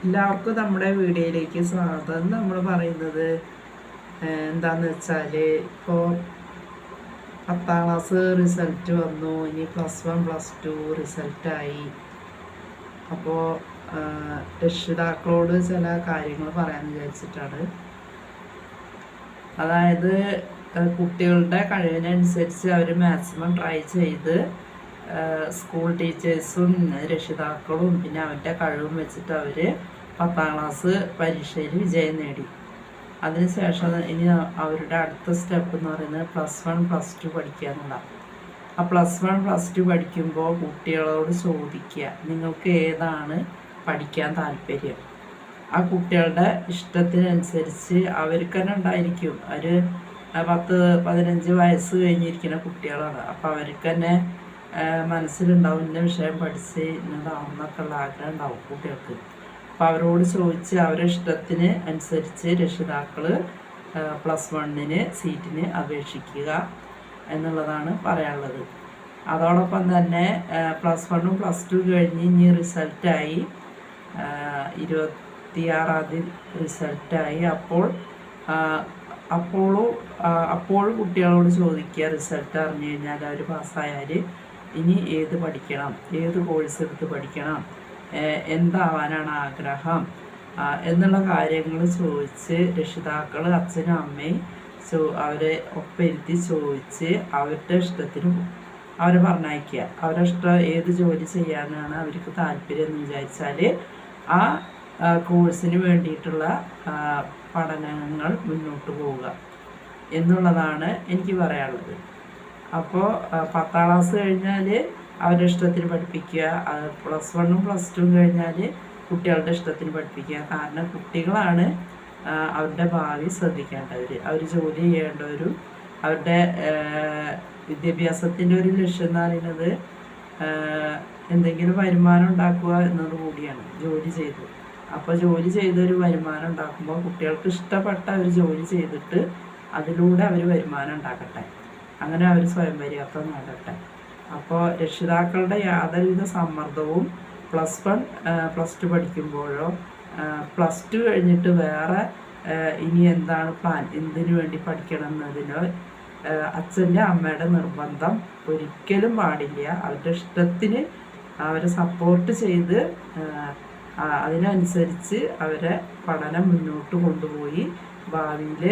എല്ലാവർക്കും നമ്മുടെ വീഡിയോയിലേക്ക് സ്വാഗതം. നമ്മൾ പറയുന്നത് എന്താണെന്ന് വെച്ചാൽ, ഇപ്പോൾ 10ാം ക്ലാസ് റിസൾട്ട് വന്നു, ഇനി +1 +2 റിസൾട്ടായി. അപ്പോൾ രക്ഷിതാക്കളോട് ചില കാര്യങ്ങൾ പറയാമെന്ന് വിചാരിച്ചിട്ടാണ്. അതായത് കുട്ടികളുടെ കഴിവിനനുസരിച്ച് അവർ മാക്സിമം ട്രൈ ചെയ്ത് സ്കൂൾ ടീച്ചേഴ്സും രക്ഷിതാക്കളും പിന്നെ അവരുടെ കഴിവും വെച്ചിട്ട് അവർ 10ാം ക്ലാസ് പരീക്ഷയിൽ വിജയം നേടി. അതിനുശേഷം ഇനി അവരുടെ അടുത്ത സ്റ്റെപ്പ് എന്ന് പറയുന്നത് +1 +2 പഠിക്കുക എന്നുള്ളതാണ്. ആ +1 +2 പഠിക്കുമ്പോൾ കുട്ടികളോട് ചോദിക്കുക, നിങ്ങൾക്ക് ഏതാണ് പഠിക്കാൻ താല്പര്യം. ആ കുട്ടികളുടെ ഇഷ്ടത്തിനനുസരിച്ച് അവർക്ക് തന്നെ ഉണ്ടായിരിക്കും. ഒരു 10-15 വയസ്സ് കഴിഞ്ഞിരിക്കുന്ന കുട്ടികളാണ്. അപ്പോൾ അവർക്ക് തന്നെ മനസ്സിലുണ്ടാവും ഇന്ന വിഷയം പഠിച്ച് ഇന്നതാവുന്നൊക്കെ ഉള്ള ആഗ്രഹം ഉണ്ടാവും കുട്ടികൾക്ക്. അപ്പോൾ അവരോട് ചോദിച്ച് അവരുടെ ഇഷ്ടത്തിന് അനുസരിച്ച് രക്ഷിതാക്കൾ +1 സീറ്റിന് അപേക്ഷിക്കുക എന്നുള്ളതാണ് പറയാനുള്ളത്. അതോടൊപ്പം തന്നെ +1 +2 കഴിഞ്ഞ് ഇനി റിസൾട്ടായി 26ാം തീയതി റിസൾട്ടായി. അപ്പോഴും കുട്ടികളോട് ചോദിക്കുക, റിസൾട്ട് അറിഞ്ഞു കഴിഞ്ഞാൽ അവർ പാസ്സായാൽ ഇനി ഏത് പഠിക്കണം, ഏത് കോഴ്സ് എടുത്ത് പഠിക്കണം, എന്താവാനാണ് ആഗ്രഹം എന്നുള്ള കാര്യങ്ങൾ ചോദിച്ച് രക്ഷിതാക്കൾ അച്ഛനും അമ്മയും അവരെ ഒപ്പിരുത്തി ചോദിച്ച് അവരുടെ ഇഷ്ടത്തിന് അവരെ പറഞ്ഞയക്കുക. അവരുടെ ഇഷ്ടം ഏത് ജോലി ചെയ്യാനാണ് അവർക്ക് താല്പര്യം എന്ന് വിചാരിച്ചാൽ ആ കോഴ്സിന് വേണ്ടിയിട്ടുള്ള പഠനങ്ങൾ മുന്നോട്ട് പോവുക എന്നുള്ളതാണ് എനിക്ക് പറയാനുള്ളത്. അപ്പോൾ 10ാം ക്ലാസ് കഴിഞ്ഞാൽ അവരുടെ ഇഷ്ടത്തിന് പഠിപ്പിക്കുക, +1 +2 കഴിഞ്ഞാൽ കുട്ടികളുടെ ഇഷ്ടത്തിന് പഠിപ്പിക്കുക. കാരണം കുട്ടികളാണ് അവരുടെ ഭാവി ശ്രദ്ധിക്കേണ്ടവർ, അവർ ജോലി ചെയ്യേണ്ടവരും. അവരുടെ വിദ്യാഭ്യാസത്തിൻ്റെ ഒരു ലക്ഷ്യം എന്ന് പറയുന്നത് എന്തെങ്കിലും വരുമാനം ഉണ്ടാക്കുക എന്നത് കൂടിയാണ്, ജോലി ചെയ്ത്. അപ്പോൾ ജോലി ചെയ്തൊരു വരുമാനം ഉണ്ടാക്കുമ്പോൾ കുട്ടികൾക്ക് ഇഷ്ടപ്പെട്ട ഒരു ജോലി ചെയ്തിട്ട് അതിലൂടെ അവർ വരുമാനം ഉണ്ടാക്കട്ടെ, അങ്ങനെ അവർ സ്വയം പര്യാപ്തം നേടട്ടെ. അപ്പോൾ രക്ഷിതാക്കളുടെ യാതൊരുവിധ സമ്മർദ്ദവും +1 +2 പഠിക്കുമ്പോഴോ +2 കഴിഞ്ഞിട്ട് വേറെ ഇനി എന്താണ് പ്ലാൻ, എന്തിനു വേണ്ടി പഠിക്കണം എന്നതിനോ അച്ഛൻ്റെ അമ്മയുടെ നിർബന്ധം ഒരിക്കലും പാടില്ല. അവരുടെ ഇഷ്ടത്തിന് അവരെ സപ്പോർട്ട് ചെയ്ത് അതിനനുസരിച്ച് അവരെ പഠനം മുന്നോട്ട് കൊണ്ടുപോയി ഭാവിയിൽ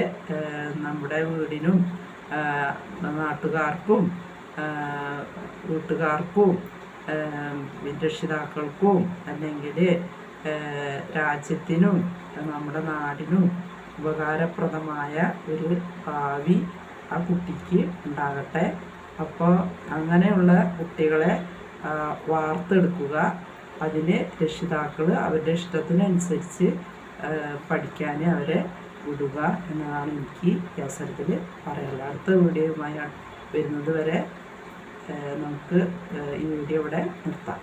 നമ്മുടെ വീടിനും നാട്ടുകാർക്കും വീട്ടുകാർക്കും രക്ഷിതാക്കൾക്കും അല്ലെങ്കിൽ രാജ്യത്തിനും നമ്മുടെ നാടിനും ഉപകാരപ്രദമായ ഒരു ഭാവി ആ കുട്ടിക്ക് ഉണ്ടാകട്ടെ. അപ്പോൾ അങ്ങനെയുള്ള കുട്ടികളെ വാർത്തെടുക്കുക, അതിന് രക്ഷിതാക്കൾ അവരുടെ ഇഷ്ടത്തിനനുസരിച്ച് പഠിക്കാൻ അവരെ വിടുക എന്നതാണ് എനിക്ക് ഈ അവസരത്തിൽ പറയാനുള്ളത്. അടുത്ത വീഡിയോയുമായി വരുന്നത് വരെ നമുക്ക് ഈ വീഡിയോ ഇവിടെ നിർത്താം.